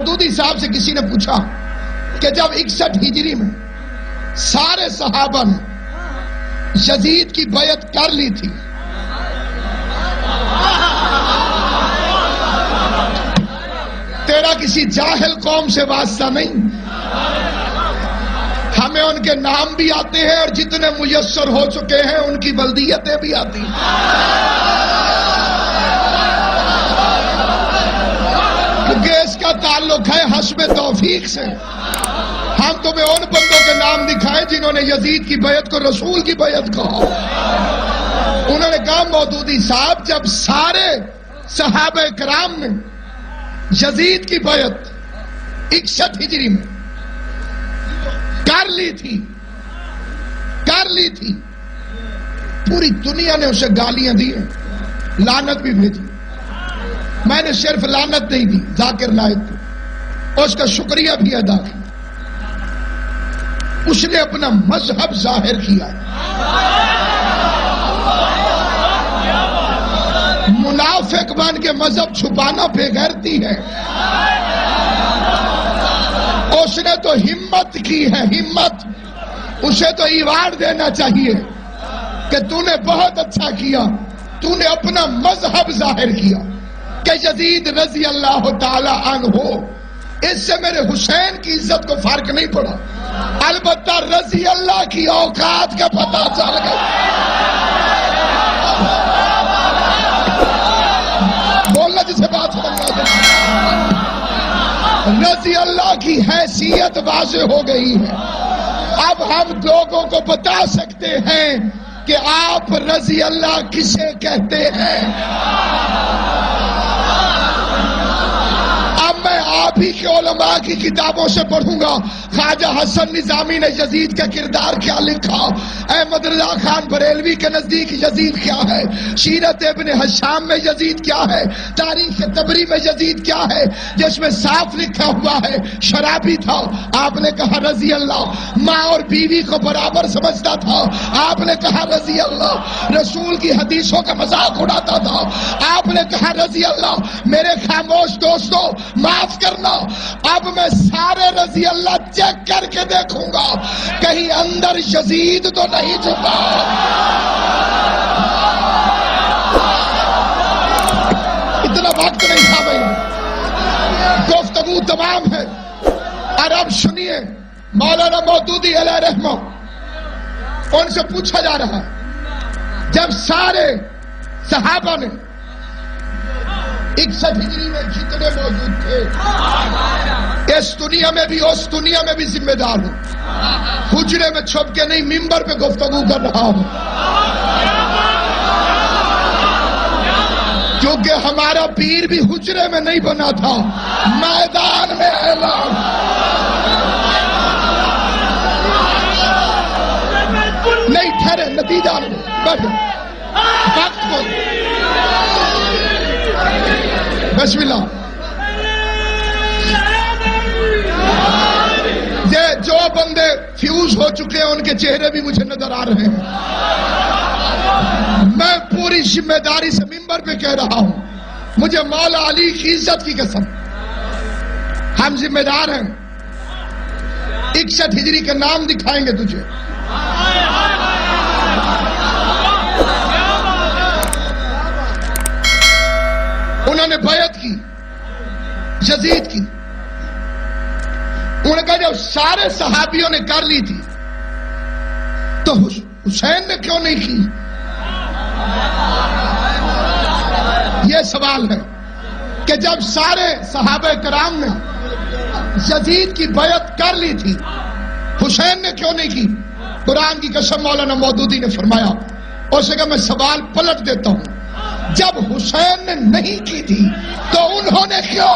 مودودی صاحب سے کسی نے پوچھا کہ جب 61 ہجری میں سارے صحابہ نے یزید کی بیعت کر لی تھی، تیرا کسی جاہل قوم سے واسطہ نہیں، ہمیں ان کے نام بھی آتے ہیں اور جتنے میسر ہو چکے ہیں ان کی بلدیتیں بھی آتی ہیں، کیونکہ اس کا تعلق ہے حسب توفیق سے۔ ہم تمہیں ان بندوں کے نام دکھائیں جنہوں نے یزید کی بیعت کو رسول کی بیعت کہا۔ انہوں نے کہا مودودی صاحب جب سارے صحابہ کرام نے یزید کی بیعت 61 ہجری میں کر لی تھی، پوری دنیا نے اسے گالیاں دی ہیں، لعنت بھی بھیجی، میں نے صرف لعنت نہیں دی، ذاکر نائک کو اس کا شکریہ بھی ادا کیا، اس نے اپنا مذہب ظاہر کیا۔ منافق بن کے مذہب چھپانا بے غیرتی ہے، اس نے تو ہمت کی ہے، ہمت، اسے تو ایوارڈ دینا چاہیے کہ تو نے بہت اچھا کیا، تو نے اپنا مذہب ظاہر کیا کہ یزید رضی اللہ تعالی عنہ، اس سے میرے حسین کی عزت کو فرق نہیں پڑا، البتہ رضی اللہ کی اوقات کا پتہ چل گیا۔ بولنا جسے بات سمجھا جائے، رضی اللہ کی حیثیت واضح ہو گئی ہے، اب ہم لوگوں کو بتا سکتے ہیں کہ آپ رضی اللہ کسے کہتے ہیں۔ اب میں آپ ہی کے علماء کی کتابوں سے پڑھوں گا، خواجہ حسن نظامی نے یزید کا کردار کیا لکھا، احمد رضا خان بریلوی کے نزدیک یزید کیا ہے، سیرت ابن حشام میں یزید کیا ہے، تاریخ طبری میں یزید کیا ہے، جس میں صاف لکھا ہوا ہے شرابی تھا، آپ نے کہا رضی اللہ، ماں اور بیوی کو برابر سمجھتا تھا، آپ نے کہا رضی اللہ، رسول کی حدیثوں کا مذاق اڑاتا تھا، آپ نے کہا رضی اللہ۔ میرے خاموش دوستو معاف کرنا، اب میں سارے رضی اللہ چیک کر کے دیکھوں گا کہیں اندر یزید تو نہیں چھپا۔ اتنا وقت نہیں تھا بھائی، گفتگو تمام ہے، اور اب سنیے مولانا مودودی علیہ رحمہ، ان سے پوچھا جا رہا ہے جب سارے صحابہ نے 61 ہجری میں جتنے موجود تھے، اس دنیا میں بھی اس دنیا میں بھی ذمہ دار ہوں، حجرے میں چھپ کے نہیں ممبر پہ گفتگو کر رہا ہوں، کیونکہ ہمارا پیر بھی حجرے میں نہیں بنا تھا، میدان میں اعلان۔ نہیں ٹھہرے، نتیجہ بیٹھے، وقت کو بسم اللہ۔ یہ جو بندے فیوز ہو چکے ہیں ان کے چہرے بھی مجھے نظر آ رہے ہیں، میں پوری ذمہ داری سے ممبر پہ کہہ رہا ہوں، مجھے مولا علی کی عزت کی قسم، ہم ذمہ دار ہیں، 61 ہجری کے نام دکھائیں گے تجھے، انہوں نے بیعت کی یزید کی، انہوں نے کہا جب سارے صحابیوں نے کر لی تھی تو حسین نے کیوں نہیں کی؟ یہ سوال ہے کہ جب سارے صحابہ کرام نے یزید کی بیعت کر لی تھی، حسین نے کیوں نہیں کی؟ قرآن کی قسم مولانا مودودی نے فرمایا، اسے کہا میں سوال پلٹ دیتا ہوں، جب حسین نے نہیں کی تھی تو انہوں نے کیوں؟